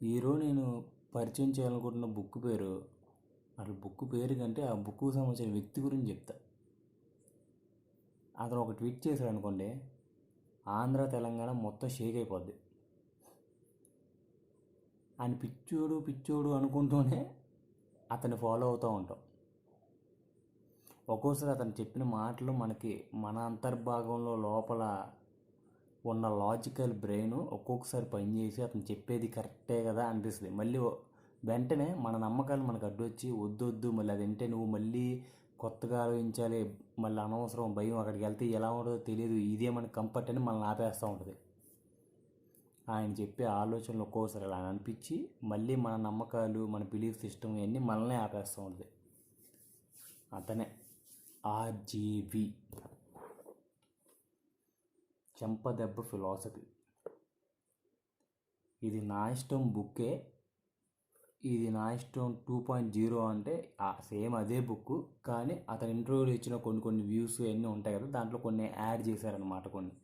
ఈరోజు నేను పరిచయం చేయాలనుకుంటున్న బుక్ పేరు, అసలు బుక్ పేరు కంటే ఆ బుక్కు సంబంధించిన వ్యక్తి గురించి చెప్తా. అతను ఒక ట్వీట్ చేశాడు అనుకోండి, ఆంధ్ర తెలంగాణ మొత్తం షేక్ అయిపోద్ది. ఆయన పిచ్చోడు పిచ్చోడు అనుకుంటూనే అతన్ని ఫాలో అవుతూ ఉంటాం. ఒక్కోసారి అతను చెప్పిన మాటలు మనకి మన అంతర్భాగంలో లోపల ఉన్న లాజికల్ బ్రెయిన్ ఒక్కొక్కసారి పనిచేసి అతను చెప్పేది కరెక్టే కదా అనిపిస్తుంది. మళ్ళీ వెంటనే మన నమ్మకాలు మనకు అడ్డొచ్చి వద్దొద్దు మళ్ళీ అది అంటే నువ్వు మళ్ళీ కొత్తగా ఆలోచించాలి, మళ్ళీ అనవసరం భయం, అక్కడికి వెళ్తే ఎలా ఉంటుందో తెలియదు, ఇదే మనకి కంఫర్ట్ అని మనల్ని ఆపేస్తూ ఉంటుంది. ఆయన చెప్పే ఆలోచనలు ఒక్కోసారి అలా అనిపించి మళ్ళీ మన నమ్మకాలు, మన బిలీఫ్ సిస్టమ్ ఇవన్నీ మనల్నే ఆపేస్తూ ఉంటుంది. అతనే ఆర్జీవి, చెంపదెబ్బ ఫిలాసఫీ. ఇది నా ఇష్టం బుక్కే. ఇది నా ఇష్టం 2.0 అంటే సేమ్ అదే బుక్, కానీ అతను ఇంటర్వ్యూలో ఇచ్చిన కొన్ని వ్యూస్ అన్నీ ఉంటాయి కదా, దాంట్లో కొన్ని యాడ్ చేశారనమాట. కొన్ని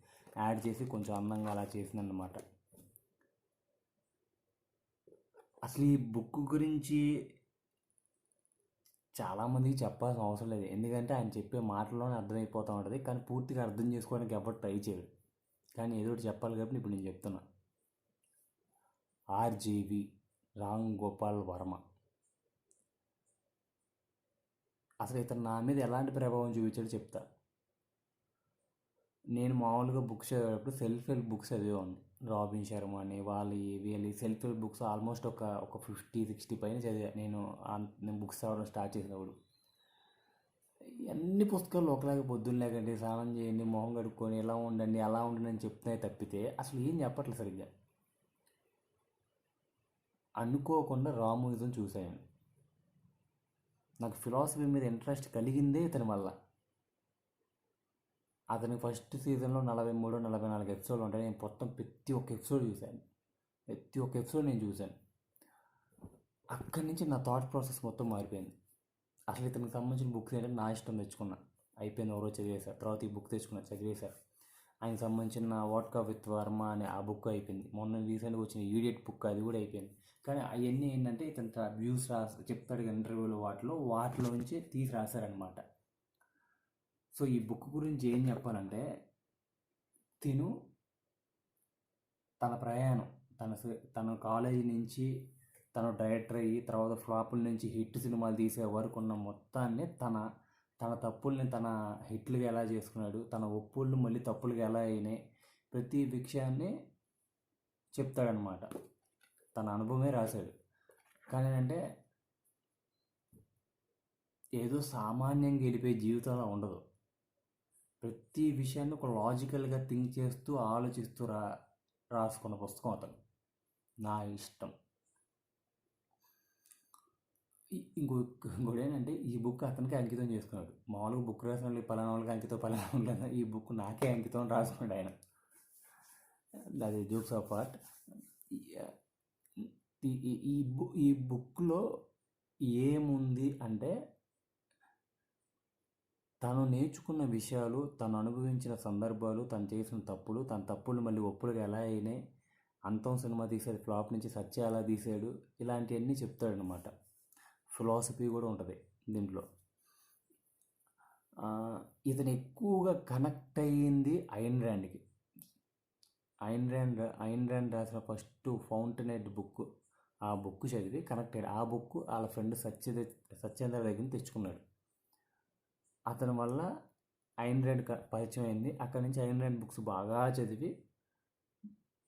యాడ్ చేసి కొంచెం అందంగా అలా చేసిందన్నమాట. అసలు ఈ బుక్ గురించి చాలామందికి చెప్పాల్సిన అవసరం లేదు, ఎందుకంటే ఆయన చెప్పే మాటల్లోనే అర్థమైపోతూ ఉంటుంది. కానీ పూర్తిగా అర్థం చేసుకోవడానికి ఎవరు ట్రై చేయరు. కానీ ఏదో ఒకటి చెప్పాలి కాబట్టి ఇప్పుడు నేను చెప్తున్నా. ఆర్జీవి, రామ్ గోపాల్ వర్మ. అసలు ఇతను నా మీద ఎలాంటి ప్రభావం చూపించాడో చెప్తా. నేను మామూలుగా బుక్స్ చదివేటప్పుడు సెల్ఫ్ హెల్ప్ బుక్స్ చదివేవాడిని. రాబిన్ శర్మ అని వీళ్ళు సెల్ఫ్ హెల్ప్ బుక్స్ ఆల్మోస్ట్ ఒక 50-60 పైన చదివా నేను బుక్స్ చదవడం స్టార్ట్ చేసినప్పుడు. అన్ని పుస్తకాలు ఒకలాగే పొద్దున్న లేకండి, స్నానం చేయండి, మొహం కడుక్కొని ఇలా ఉండండి అలా ఉండండి అని చెప్తున్నాయి తప్పితే అసలు ఏం చెప్పట్లేదు సరిగ్గా. అనుకోకుండా రామోయిజం చూశాను. నాకు ఫిలాసఫీ మీద ఇంట్రెస్ట్ కలిగిందే ఇతని వల్ల. అతని ఫస్ట్ సీజన్లో 43-44 ఎపిసోడ్లు ఉంటాయి. నేను మొత్తం ప్రతి ఒక్క ఎపిసోడ్ చూశాను. నేను చూశాను. అక్కడి నుంచి నా థాట్ ప్రాసెస్ మొత్తం మారిపోయింది. అసలు ఇతనికి సంబంధించిన బుక్స్ ఏంటంటే నా ఇష్టం తెచ్చుకున్నా, అయిపోయింది, ఎవరో చదివేశారు. తర్వాత ఈ బుక్ తెచ్చుకున్నా, చదివేశారు. ఆయనకు సంబంధించిన వాట్కా విత్ వర్మ అనే ఆ బుక్ అయిపోయింది. మొన్న రీసెంట్గా వచ్చిన ఈడియట్ బుక్ అది కూడా అయిపోయింది. కానీ అవన్నీ ఏంటంటే ఇతను వ్యూస్ చెప్తాడు ఇంటర్వ్యూలో, వాటిలో నుంచి తీసి రాశారనమాట. సో ఈ బుక్ గురించి ఏం చెప్పాలంటే, తన ప్రయాణం, తన కాలేజీ నుంచి తను డైరెక్టర్ అయ్యి తర్వాత ఫ్లాపుల నుంచి హిట్ సినిమాలు తీసే వరకు ఉన్న మొత్తాన్ని తన తప్పుల్ని తన హిట్లుగా ఎలా చేసుకున్నాడు, తన ఒప్పుళ్ళు మళ్ళీ తప్పులుగా ఎలా అయినాయి, ప్రతి విషయాన్ని చెప్తాడనమాట. తన అనుభవమే రాశాడు. కానీ అంటే ఏదో సామాన్యంగా వెళ్ళిపోయే జీవితంలో ఉండదు. ప్రతి విషయాన్ని ఒక లాజికల్గా థింక్ చేస్తూ ఆలోచిస్తూ రాసుకున్న పుస్తకం అతను. నా ఇష్టం. ఇంకోటి ఏంటంటే ఈ బుక్ అతనికి అంకితం చేసుకున్నాడు. మామూలుగా బుక్ రాసిన వాళ్ళు పలానా వాళ్ళకి అంకితం, ఈ బుక్ నాకే అంకితం అని రాసుకున్నాడు ఆయన. అది జోక్స్ ఆఫ్ పార్ట్. ఈ బుక్లో ఏముంది అంటే, తను నేర్చుకున్న విషయాలు, తను అనుభవించిన సందర్భాలు, తను చేసిన తప్పులు మళ్ళీ ఒప్పులుగా ఎలా అయినాయి, అంతం సినిమా తీసాడు, ఫ్లాప్ నుంచి సత్య ఎలా తీసాడు, ఇలాంటివన్నీ చెప్తాడనమాట. ఫిలాసఫీ కూడా ఉంటుంది దీంట్లో. ఇతను ఎక్కువగా కనెక్ట్ అయ్యింది ఐన్ ర్యాండ్కి. ఐన్ ర్యాండ్ రాసిన ఫస్ట్ ఫౌంటైన్ బుక్, ఆ బుక్ చదివి కనెక్ట్ అయ్యాడు. ఆ బుక్ వాళ్ళ ఫ్రెండ్ సత్యేంద్ర దగ్గర తెచ్చుకున్నాడు. అతని వల్ల ఐన్ ర్యాండ్ పరిచయం అయింది. అక్కడి నుంచి ఐన్ ర్యాండ్ బుక్స్ బాగా చదివి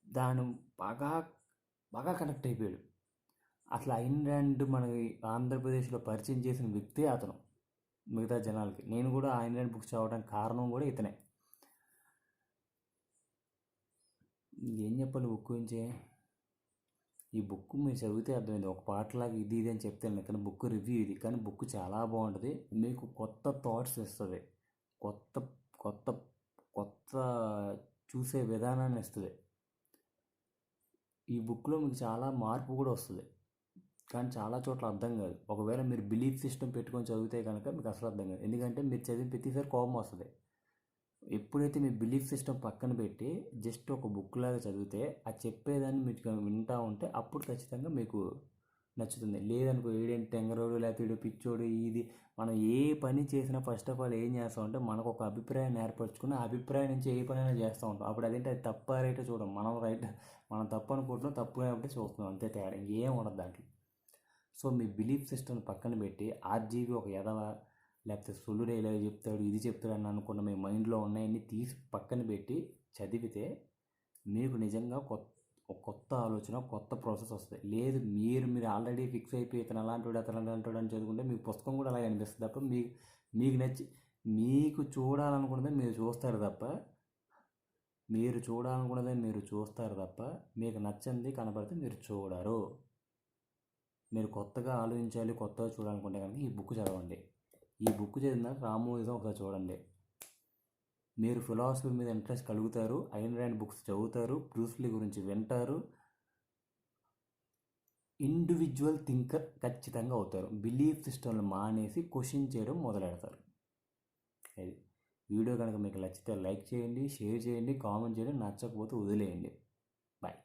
దాని బాగా బాగా కనెక్ట్ అయిపోయాడు. అసలు ఐన్ ర్యాండ్ మనకి ఆంధ్రప్రదేశ్లో పరిచయం చేసిన వ్యక్తే అతను మిగతా జనాలకి. నేను కూడా ఐన్ ర్యాండ్ బుక్స్ చదవడానికి కారణం కూడా ఇతనే. ఏం చెప్పాలి బుక్ గురించి? ఈ బుక్ మీరు చదివితే అర్థమైంది. ఒక పాటలాగా ఇది అని చెప్తాను కానీ బుక్ రివ్యూ ఇది. కానీ బుక్ చాలా బాగుంటుంది. మీకు కొత్త థాట్స్ ఇస్తుంది, కొత్త కొత్త కొత్త చూసే విధానాన్ని ఇస్తుంది. ఈ బుక్లో మీకు చాలా మార్పు కూడా వస్తుంది, కానీ చాలా చోట్ల అర్థం కాదు. ఒకవేళ మీరు బిలీఫ్ సిస్టమ్ పెట్టుకొని చదివితే కనుక మీకు అసలు అర్థం కాదు. ఎందుకంటే మీరు చదివి ప్రతిసారి కోపం వస్తుంది. ఎప్పుడైతే మీ బిలీఫ్ సిస్టమ్ పక్కన పెట్టి జస్ట్ ఒక బుక్ లాగా చదివితే ఆ చెప్పేదాన్ని మీరు వింటూ ఉంటే అప్పుడు ఖచ్చితంగా మీకు నచ్చుతుంది. లేదనుకో ఈడేంటి టెంగరోడు లేకపోతే ఈడు పిచ్చోడు ఇది. మనం ఏ పని చేసినా ఫస్ట్ ఆఫ్ ఆల్ ఏం చేస్తామంటే మనకు ఒక అభిప్రాయాన్ని ఏర్పరచుకుని ఆ అభిప్రాయం నుంచి ఏ పనైనా చేస్తూ ఉంటాం. అప్పుడు అదేంటి అది తప్ప రైట్ చూడం, మనం రైట్, మనం తప్పు అనుకుంటున్నాం, తప్పు కాబట్టి చూస్తున్నాం, అంతే తేడా, ఇంకేం ఉండదు దాంట్లో. సో మీ బిలీఫ్ సిస్టమ్ పక్కన పెట్టి ఆర్జీవి ఒక ఎదవ లేకపోతే సొల్లుడు ఇలా చెప్తాడు ఇది చెప్తాడు అని అనుకున్న మీ మైండ్లో ఉన్నాయన్నీ తీసి పక్కన పెట్టి చదివితే మీకు నిజంగా కొత్త ఆలోచన, కొత్త ప్రాసెస్ వస్తుంది. లేదు మీరు ఆల్రెడీ ఫిక్స్ అయిపోయి ఇతను అలాంటి అతను అలాంటి అని చదువుకుంటే మీకు పుస్తకం కూడా అలాగే అనిపిస్తుంది తప్ప మీకు నచ్చి మీకు చూడాలనుకున్నదే మీరు చూస్తారు తప్ప మీకు నచ్చింది కనబడితే మీరు చూడరు. మీరు కొత్తగా ఆలోచించాలి, కొత్తగా చూడాలనుకుంటే కనుక ఈ బుక్ చదవండి. ఈ బుక్ చదివిన రామోయిజం ఒకసారి చూడండి. మీరు ఫిలాసఫీ మీద ఇంట్రెస్ట్ కలుగుతారు, ఐన్ ర్యాండ్ బుక్స్ చదువుతారు, బ్రూస్ లీ గురించి వింటారు, ఇండివిజువల్ థింకర్ ఖచ్చితంగా అవుతారు. బిలీఫ్ సిస్టమ్లు మానేసి క్వశ్చన్ చేయడం మొదలెడతారు. అది వీడియో కనుక మీకు నచ్చితే లైక్ చేయండి, షేర్ చేయండి, కామెంట్ చేయండి, నచ్చకపోతే వదిలేయండి. బాయ్.